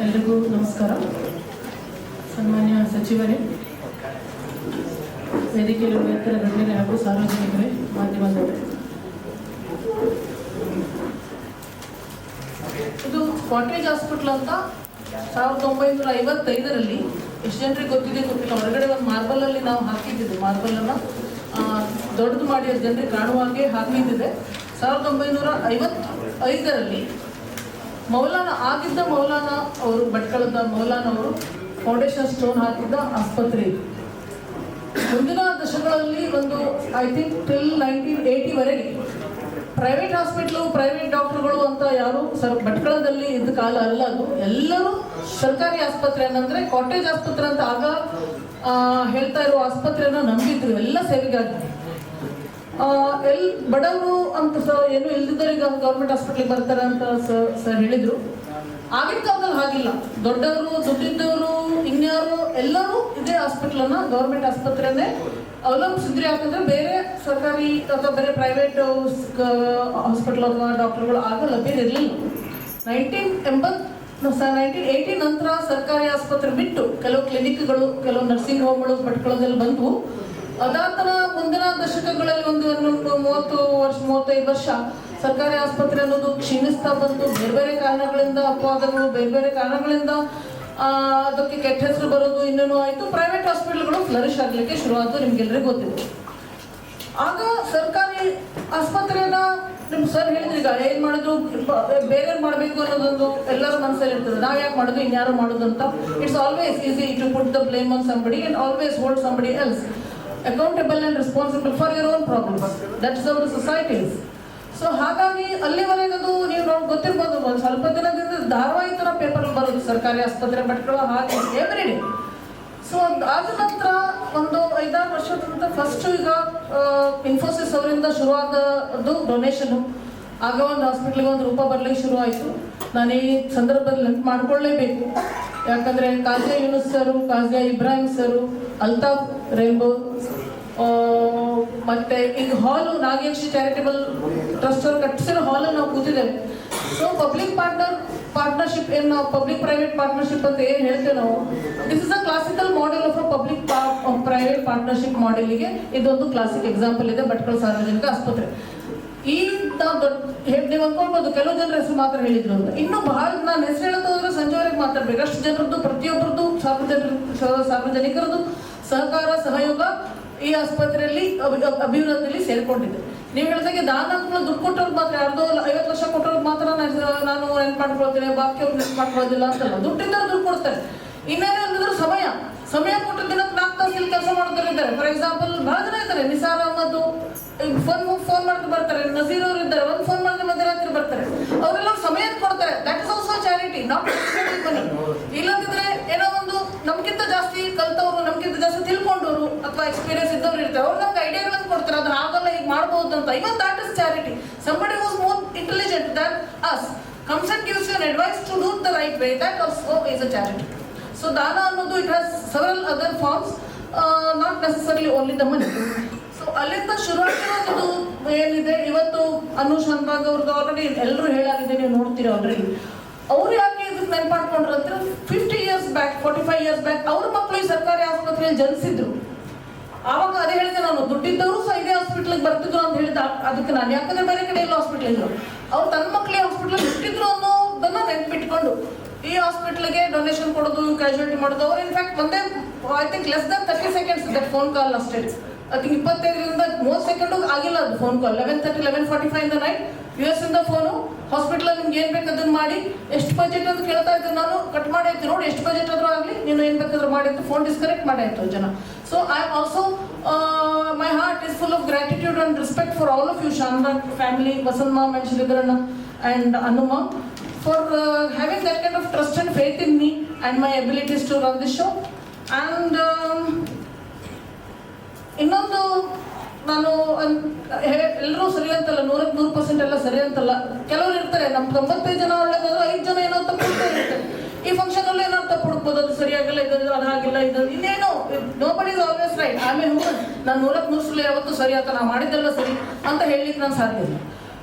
ಎಲ್ರಿಗೂ ನಮಸ್ಕಾರ. ಸನ್ಮಾನ್ಯ ಸಚಿವರೇ, ವೇದಿಕೆಯಲ್ಲಿ ಎತ್ತರ ಗಣ್ಯರೇ ಹಾಗೂ ಸಾರ್ವಜನಿಕರೇ, ಮಾಧ್ಯಮದವರೇ, ಇದು ಕಾಟೇಜ್ ಹಾಸ್ಪಿಟಲ್ ಅಂತ 1955ರಲ್ಲಿ ಎಷ್ಟು ಜನರಿಗೆ ಗೊತ್ತಿದೆ ಗೊತ್ತಿಲ್ಲ, ಹೊರಗಡೆ ಒಂದು ಮಾರ್ಬಲಲ್ಲಿ ನಾವು ಹಾಕಿದ್ದಿದ್ದು, ಮಾರ್ಬಲನ್ನು ದೊಡ್ಡದು ಮಾಡಿ ಅದು ಜನರಿಗೆ ಕಾಣುವಾಗೆ ಹಾಕಿದ್ದಿದೆ. 1955ರಲ್ಲಿ ಆಗಿದ್ದ ಮೌಲಾನಾ ಅವರು, ಭಟ್ಕಳದ ಮೌಲಾನಾ ಅವರು ಫೌಂಡೇಶನ್ ಸ್ಟೋನ್ ಹಾಕಿದ್ದ ಆಸ್ಪತ್ರೆ ಇದು. ಮುಂದಿನ ದಶಕಗಳಲ್ಲಿ ಒಂದು ಐ ಥಿಂಕ್ ಟಿಲ್ 1980ವರೆಗೆ ಪ್ರೈವೇಟ್ ಹಾಸ್ಪಿಟ್ಲು, ಪ್ರೈವೇಟ್ ಡಾಕ್ಟರ್ಗಳು ಅಂತ ಯಾರು ಭಟ್ಕಳದಲ್ಲಿ ಇದ್ದ ಕಾಲ ಅಲ್ಲ ಅದು. ಎಲ್ಲರೂ ಸರ್ಕಾರಿ ಆಸ್ಪತ್ರೆ ಅಂದರೆ ಕಾಟೇಜ್ ಆಸ್ಪತ್ರೆ ಅಂತ ಆಗ ಹೇಳ್ತಾ ಇರೋ ಆಸ್ಪತ್ರೆಯನ್ನು ನಂಬಿದ್ರು ಎಲ್ಲ ಸೇವೆಗಾಗಿ. ಬಡವರು ಅಂತ ಏನು ಇಲ್ದಿದ್ದವರಿಗೆ ಗೌರ್ಮೆಂಟ್ ಹಾಸ್ಪಿಟ್ಲಿಗೆ ಬರ್ತಾರೆ ಅಂತ ಸರ್ ಹೇಳಿದ್ರು. ಆಗಿನ ಕಾಲದಲ್ಲಿ ಹಾಗಿಲ್ಲ, ದೊಡ್ಡವರು, ದುಡ್ಡಿದ್ದವರು, ಇನ್ಯಾರು ಎಲ್ಲರೂ ಇದೇ ಹಾಸ್ಪಿಟ್ಲನ್ನು, ಗೌರ್ಮೆಂಟ್ ಆಸ್ಪತ್ರೆನೇ ಅವಲಂಬಿಸಿದ್ರು. ಯಾಕಂದ್ರೆ ಬೇರೆ ಸರ್ಕಾರಿ ಅಥವಾ ಬೇರೆ ಪ್ರೈವೇಟ್ ಹಾಸ್ಪಿಟಲ್ ಅಥವಾ ಡಾಕ್ಟರ್ಗಳು ಆಗ ಲಭ್ಯ ಇರಲಿಲ್ಲ. 1980 ನಂತರ ಸರ್ಕಾರಿ ಆಸ್ಪತ್ರೆ ಬಿಟ್ಟು ಕೆಲವು ಕ್ಲಿನಿಕ್ಗಳು, ಕೆಲವು ನರ್ಸಿಂಗ್ ಹೋಮ್ಗಳು ಭಟ್ಕಳದಲ್ಲಿ ಬಂದವು. ಅದಾದ ಮುಂದಿನ ದಶಕಗಳಲ್ಲಿ ಒಂದು 35 ವರ್ಷ ಸರ್ಕಾರಿ ಆಸ್ಪತ್ರೆ ಅನ್ನೋದು ಕ್ಷೀಣಿಸ್ತಾ ಬಂತು. ಬೇರೆ ಬೇರೆ ಕಾರಣಗಳಿಂದ ಅಪವಾದಗಳು, ಬೇರೆ ಬೇರೆ ಕಾರಣಗಳಿಂದ ಅದಕ್ಕೆ ಕೆಟ್ಟ ಹೆಸರು ಬರೋದು ಇನ್ನೇನು ಆಯಿತು. ಪ್ರೈವೇಟ್ ಹಾಸ್ಪಿಟಲ್ಗಳು ಫ್ಲರಿಶ್ ಆಗಲಿಕ್ಕೆ ಶುರುವಾದ್ದು ನಿಮ್ಗೆಲ್ಲರಿಗೂ ಗೊತ್ತಿದೆ. ಆಗ ಸರ್ಕಾರಿ ಆಸ್ಪತ್ರೆನ ನಿಮ್ಗೆ ಸರ್ ಹೇಳಿದ್ರು, ಈಗ ಏನು ಮಾಡಿದ್ರು, ಬೇರೆ ಮಾಡಬೇಕು ಅನ್ನೋದೊಂದು ಎಲ್ಲರ ಮನಸ್ಸಲ್ಲಿ ಇರ್ತದೆ. ನಾವು ಯಾಕೆ ಮಾಡೋದು, ಇನ್ಯಾರು ಮಾಡೋದು ಅಂತ. It's always easy to put the blame on somebody and always hold somebody else accountable and responsible for your own problems. That's how the society is. So ಹಾಗಾಗಿ ಅಲ್ಲಿವರೆಗೆ ಅದು ನೀವು ಗೊತ್ತಿರ್ಬೋದು, ಒಂದು ಸ್ವಲ್ಪ ದಿನದಿಂದ ಧಾರಾವಾಹಿ ಥರ ಪೇಪರ್ ಬರೋದು, ಸರ್ಕಾರಿ ಆಸ್ಪತ್ರೆ ಭಟ್ಕಳ ಹಾಗೆ ಎವ್ರಿ ಡೇ. ಸೊ ಆದ ನಂತರ ಒಂದು 5-6 ವರ್ಷದಿಂದ ಫಸ್ಟ್ ಈಗ ಇನ್ಫೋಸಿಸ್ ಅವರಿಂದ ಶುರುವಾದದ್ದು ಡೊನೇಷನು. ಆಗ ಒಂದು ಹಾಸ್ಪಿಟ್ಲಿಗೆ ಒಂದು ರೂಪ ಬರಲಿಕ್ಕೆ ಶುರು ಆಯಿತು. ನಾನು ಈ ಸಂದರ್ಭದಲ್ಲಿ ನೆನಪು ಮಾಡಿಕೊಳ್ಳೇಬೇಕು, ಯಾಕಂದರೆ ಕಾಜಿಯಾ ಯೂನುಸ್ ಸರು, ಕಾಜಿಯಾ ಇಬ್ರಾಹಿಂ ಸರು, ಅಲ್ತಾಫ್ ರೇಂಬೋ, ಮತ್ತು ಈಗ ಹಾಲು ನಾಗೇಶ್ ಚಾರಿಟೇಬಲ್ ಟ್ರಸ್ಟ್ ಅವರು ಕಟ್ಟಿಸಿರೋ ಹಾಲನ್ನು ನಾವು ಕೂತಿದ್ದೇವೆ. ಸೊ ಪಬ್ಲಿಕ್ ಪಾರ್ಟ್ನರ್ಶಿಪ್ ಏನು ನಾವು ಪಬ್ಲಿಕ್ ಪ್ರೈವೇಟ್ ಪಾರ್ಟ್ನರ್ಶಿಪ್ ಅಂತ ಏನು ಹೇಳ್ತೇವೆ ನಾವು, this is a classical model of a public private partnership ಮಾಡೆಲಿಗೆ ಇದೊಂದು ಕ್ಲಾಸಿಕ್ ಎಕ್ಸಾಂಪಲ್ ಇದೆ ಭಟ್ಕಳ ಸಾರ್ವಜನಿಕ ಆಸ್ಪತ್ರೆ. ಈ ನೀವು ಅನ್ಕೊಳ್ಬೋದು ಕೆಲವು ಜನರ ಹೆಸರು ಮಾತ್ರ ಹೇಳಿದ್ರು ಅಂತ. ಇನ್ನೂ ಬಹಳ ನಾನು ಹೆಸರು ಹೇಳೋದು ಹೋದ್ರೆ ಸಂಜೆವರೆಗೆ ಮಾತಾಡ್ಬೇಕು. ಅಷ್ಟು ಜನರದ್ದು, ಪ್ರತಿಯೊಬ್ಬರದ್ದು, ಸಾರ್ವಜನಿಕರದ್ದು ಸಹಕಾರ, ಸಹಯೋಗ ಈ ಆಸ್ಪತ್ರೆಯಲ್ಲಿ ಅಭಿವೃದ್ಧಿಯಲ್ಲಿ ಸೇರಿಕೊಂಡಿದೆ. ನೀವು ಹೇಳಿದಾಗೆ ದಾನ ದುಡ್ಡು ಕೊಟ್ಟವ್ರಿಗೆ ಮಾತ್ರ, ಯಾರ್ದೋ 50 ಲಕ್ಷ ಕೊಟ್ಟವ್ರಿಗೆ ಮಾತ್ರ ನಾನು ನೆನ್ಪು ಮಾಡ್ಕೊಳ್ತೇನೆ, ಬಾಕಿ ಅವ್ರು ನೆನ್ಪು ಮಾಡ್ಕೊಳ್ಳೋದಿಲ್ಲ ಅಂತಲ್ಲ. ದುಡ್ಡಿದ್ದವ್ರು ದುಡ್ಡು ಕೊಡ್ತಾರೆ. ಇನ್ನೇನು ಅಂದಿದ್ರು ಸಮಯ ಕೊಟ್ಟ ದಿನಕ್ಕೆ 4 ತಾಸು ಇಲ್ಲಿ ಕೆಲಸ ಮಾಡೋರು ಇದ್ದಾರೆ. ಫಾರ್ ಎಕ್ಸಾಂಪಲ್ ಬಹಳ ಜನ ಇದ್ದಾರೆ. ನಿಸಾರ್ ಅಹಮದ್ ಫೋನ್ ಮಾಡಿದ್ರೆ ಬರ್ತಾರೆ, ನಜೀರ್ ಅವರು ಇದ್ದಾರೆ, ಒಂದು ಫೋನ್ ಮಾಡಿದ್ರೆ ಮಧ್ಯರಾತ್ರಿ ಬರ್ತಾರೆ. ಅವರೆಲ್ಲ ಸಮಯ ಕೊಡ್ತಾರೆ. That is also charity, not ಮನಿ. ಇಲ್ಲದಿದ್ರೆ ಏನೋ ಒಂದು ನಮ್ಗಿಂತ ಜಾಸ್ತಿ ಕಲ್ತವ್ರು, ನಮ್ಗಿಂತ ಜಾಸ್ತಿ ತಿಳ್ಕೊಂಡವರು ಅಥವಾ ಎಕ್ಸ್ಪೀರಿಯನ್ಸ್ ಇದ್ದವ್ರು ಇರ್ತಾರೆ. ಅವ್ರು ನಮ್ಗೆ ಐಡಿಯಾಗಳನ್ನು ಕೊಡ್ತಾರೆ, ಅದನ್ನ ಆಗಲ್ಲ, ಹೀಗೆ ಮಾಡ್ಬೋದು ಅಂತ. Even that is charity. Somebody was more intelligent than us comes and gives you an advice to do it the right way. That also is a charity. So dana ಅನ್ನೋದು it has several other forms, not necessarily only the money. So ಅಲ್ಲಿಂದ ಶುರುವಾಗಿರೋದು ಏನಿದೆ ಇವತ್ತು ಅನು ಶಾನ್ಭಾಗ್ ಅವ್ರದ್ದು already ಎಲ್ಲರೂ ಹೇಳಾಗಿದೆ, ನೀವು ನೋಡ್ತೀರಾ already. ಅವ್ರು ಯಾಕೆ ಇದಕ್ಕೆ ನೆನ್ಪು ಮಾಡ್ಕೊಂಡ್ರು ಅಂದ್ರೆ 50 years ಬ್ಯಾಕ್, 45 years ಬ್ಯಾಕ್ ಅವ್ರ ಮಕ್ಕಳು ಈ ಸರ್ಕಾರಿ ಆಸ್ಪತ್ರೆಯಲ್ಲಿ ಜನಿಸಿದ್ರು. ಆವಾಗ ಅದೇ ಹೇಳಿದೆ ನಾನು, ದುಡ್ಡಿದ್ದವರು ಸಹ ಇದೇ ಹಾಸ್ಪಿಟ್ಲಿಗೆ ಬರ್ತಿದ್ರು ಅಂತ ಹೇಳಿದ. ಅದಕ್ಕೆ ನಾನು ಯಾಕಂದ್ರೆ ಬೇರೆ ಕಡೆ ಎಲ್ಲ ಹಾಸ್ಪಿಟ್ಲ್ ಇದ್ರು, ಅವ್ರು ತನ್ನ ಮಕ್ಕಳಿಗೆ ಹಾಸ್ಪಿಟ್ಲಿಗೆ ಬಿಟ್ಟಿದ್ರು ಅನ್ನೋದನ್ನ ನೆನ್ಪಿಟ್ಕೊಂಡು ಈ ಹಾಸ್ಪಿಟ್ಲಿಗೆ ಡೊನೇಷನ್ ಕೊಡೋದು, ಕ್ಯಾಶುಯಾಲಿಟಿ ಮಾಡೋದು. ಅವ್ರು ಇನ್ಫ್ಯಾಕ್ಟ್ ಒಂದೇ I think less than 30 seconds that phone call ಅಷ್ಟೇ. ಐ ಥಿಂಕ್ 25ರಿಂದ 30 ಸೆಕೆಂಡ್ ಆಗಿಲ್ಲ ಅದು phone call. 11:30, 11:45 in the night US ಇಂದ ಫೋನು, ಹಾಸ್ಪಿಟ್ಲಲ್ಲಿ ನಿಮ್ಗೆ ಏನು ಬೇಕು ಅದನ್ನು ಮಾಡಿ, ಎಷ್ಟು ಬಜೆಟ್ ಅಂತ ಕೇಳ್ತಾ ಇದ್ದೆ ನಾನು. ಕಟ್ ಮಾಡಿ ಆಯ್ತು, ನೋಡಿ ಎಷ್ಟು ಬಜೆಟ್ ಆದರೂ ಆಗಲಿ, ನೀನು ಏನು ಬೇಕಾದ್ರೂ ಮಾಡಿ ಅಂತ ಫೋನ್ ಡಿಸ್ಕನೆಕ್ಟ್ ಮಾಡಿ ಆಯ್ತು ಜನ. So I am also my heart is full of gratitude and respect for all of you, Shanbhag family, Vasant ma'am and ಶ್ರೀಧರಣ್ಣ and Anu ma'am, for having that kind of trust and faith in me and my abilities to run this show. And ಇನ್ನೊಂದು ನಾನು ಎಲ್ಲರೂ ಸರಿ ಅಂತಲ್ಲ, 100% ಎಲ್ಲ ಸರಿ ಅಂತಲ್ಲ. ಕೆಲವರು ಇರ್ತಾರೆ, ನಮ್ಮ 95 ಜನ ಒಳ್ಳೆದಾದ್ರು 5 ಜನ ಏನೋ ತಪ್ಪು ಇರ್ತಾರೆ. ಈ ಫಂಕ್ಷನ್ ಅಲ್ಲಿ ಏನೋ ತಪ್ಪು ಹುಡುಕ್ಬೋದು, ಅದು ಸರಿಯಾಗಿಲ್ಲ, ಇದು ಅದಾಗಿಲ್ಲ, ಇದು ಇನ್ನೇನು. Nobody is always right. I am A human. ನಾನು 100% ಯಾವತ್ತೂ ಸರಿ ಆತ, ನಾ ಮಾಡಿದ್ದೆಲ್ಲ ಸರಿ ಅಂತ ಹೇಳಲಿಕ್ಕೆ ನಾನು ಸಾಧ್ಯ ಇಲ್ಲ.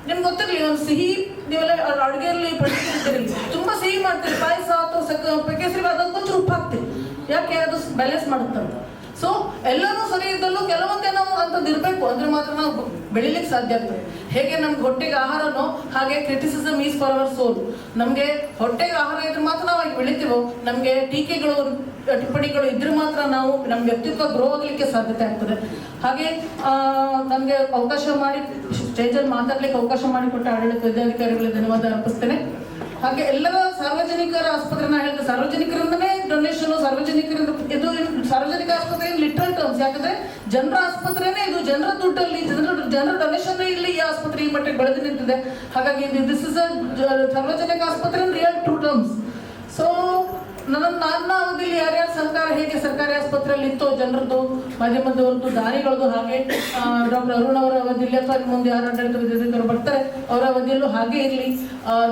ನಿಮ್ಗೆ ಗೊತ್ತಿರಲಿ, ಒಂದು ಸಿಹಿ ನೀವೆಲ್ಲ ಅಡುಗೆಯಲ್ಲಿ ಪಡಿಸಿರ್ತೀರಿ, ತುಂಬಾ ಸಿಹಿ ಮಾಡ್ತೀರಿ, ಪಾಯಸ ಅಥವಾ ಕೇಸರಿ ಅದಕ್ಕೆ ಒಂಚೂರು ಉಪ್ಪು ಹಾಕ್ತೀರಿ, ಯಾಕೆ ಅದು ಬ್ಯಾಲೆನ್ಸ್ ಮಾಡುತ್ತಂತ. ಸೊ ಎಲ್ಲನೂ ಸರಿ ಇದ್ದಲ್ಲೂ ಕೆಲವೊಂದೇನೋ ಅಂತದ್ದು ಇರಬೇಕು, ಅಂದ್ರೆ ಮಾತ್ರ ನಾವು ಬೆಳಿಲಿಕ್ಕೆ ಸಾಧ್ಯ ಆಗ್ತದೆ. ಹೇಗೆ ನಮ್ಗೆ ಹೊಟ್ಟೆಗೆ ಆಹಾರನೋ ಹಾಗೆ criticism is for our soul. ನಮಗೆ ಹೊಟ್ಟೆಗೆ ಆಹಾರ ಇದ್ರೆ ಮಾತ್ರ ನಾವು ಈಗ ಬೆಳಿತೀವೋ, ನಮಗೆ ಟೀಕೆಗಳು ಟಿಪ್ಪಣಿಗಳು ಇದ್ರೆ ಮಾತ್ರ ನಾವು ನಮ್ಮ ವ್ಯಕ್ತಿತ್ವ ಗ್ರೋ ಆಗಲಿಕ್ಕೆ ಸಾಧ್ಯತೆ ಆಗ್ತದೆ. ಹಾಗೆ ನಮಗೆ ಅವಕಾಶ ಮಾಡಿ ಸ್ಟೇಜಲ್ಲಿ ಮಾತಾಡ್ಲಿಕ್ಕೆ ಅವಕಾಶ ಮಾಡಿಕೊಟ್ಟ ಆಡಳಿತ ವಿದ್ಯಾಧಿಕಾರಿಗಳಿಗೆ ಧನ್ಯವಾದ ಅರ್ಪಿಸ್ತೇನೆ. ಹಾಗೆ ಎಲ್ಲರ ಸಾರ್ವಜನಿಕರ ಆಸ್ಪತ್ರೆ, ನಾ ಹೇಳಿದ ಸಾರ್ವಜನಿಕರಿಂದನೇ ಡೊನೇಷನ್, ಸಾರ್ವಜನಿಕರಿಂದ ಇದು ಸಾರ್ವಜನಿಕ ಆಸ್ಪತ್ರೆ ಲಿಟ್ರಲ್ ಟರ್ಮ್ಸ್, ಯಾಕಂದ್ರೆ ಜನರ ಆಸ್ಪತ್ರೆನೇ ಇದು, ಜನರ ದುಡ್ಡಲ್ಲಿ ಜನರ ಡೊನೇಷನ್ ಇಲ್ಲಿ ಈ ಆಸ್ಪತ್ರೆ ಈ ಮಟ್ಟಿಗೆ ಬೆಳೆದು ನಿಂತಿದೆ. ಹಾಗಾಗಿ ದಿಸ್ ಇಸ್ ಅ ಸಾರ್ವಜನಿಕ ಆಸ್ಪತ್ರೆ ರಿಯಲ್ ಟ್ರೂ ಟರ್ಮ್ಸ್. ಸೊ ನನ್ನ ಅವಧಿಯಲ್ಲಿ ಯಾರ್ಯಾರು ಸರ್ಕಾರ ಹೇಗೆ ಸರ್ಕಾರಿ ಆಸ್ಪತ್ರೆಯಲ್ಲಿ ಇತ್ತೋ ಜನರದ್ದು, ಮಾಧ್ಯಮದವ್ರದ್ದು, ದಾನಿಗಳದ್ದು, ಹಾಗೆ ಡಾಕ್ಟರ್ ಅರುಣ್ ಅವರ ಅವಧಿಯಲ್ಲಿ ಅಥವಾ ಮುಂದೆ ಯಾರು ಆಡಳಿತ ವಿದ್ಯಾಧಿಕಾರಿ ಬರ್ತಾರೆ ಅವರ ಅವಧಿಯಲ್ಲೂ ಹಾಗೆ ಇರಲಿ.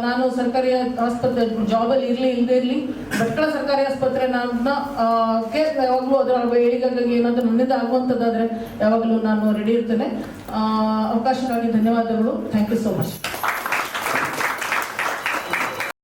ನಾನು ಸರ್ಕಾರಿ ಆಸ್ಪತ್ರೆ ಜಾಬಲ್ಲಿ ಇಲ್ಲದೇ ಇರಲಿ, ಭಟ್ಕಳ ಸರ್ಕಾರಿ ಆಸ್ಪತ್ರೆ ನನ್ನ ಯಾವಾಗಲೂ ಅದರ ಏಳಿಗೆಗಾಗಿ ಏನಾದರೂ ನನ್ನಿಂದ ಆಗುವಂಥದ್ದಾದರೆ ಯಾವಾಗಲೂ ನಾನು ರೆಡಿ ಇರ್ತೇನೆ. ಅವಕಾಶಕ್ಕಾಗಿ ಧನ್ಯವಾದಗಳು. Thank you so much.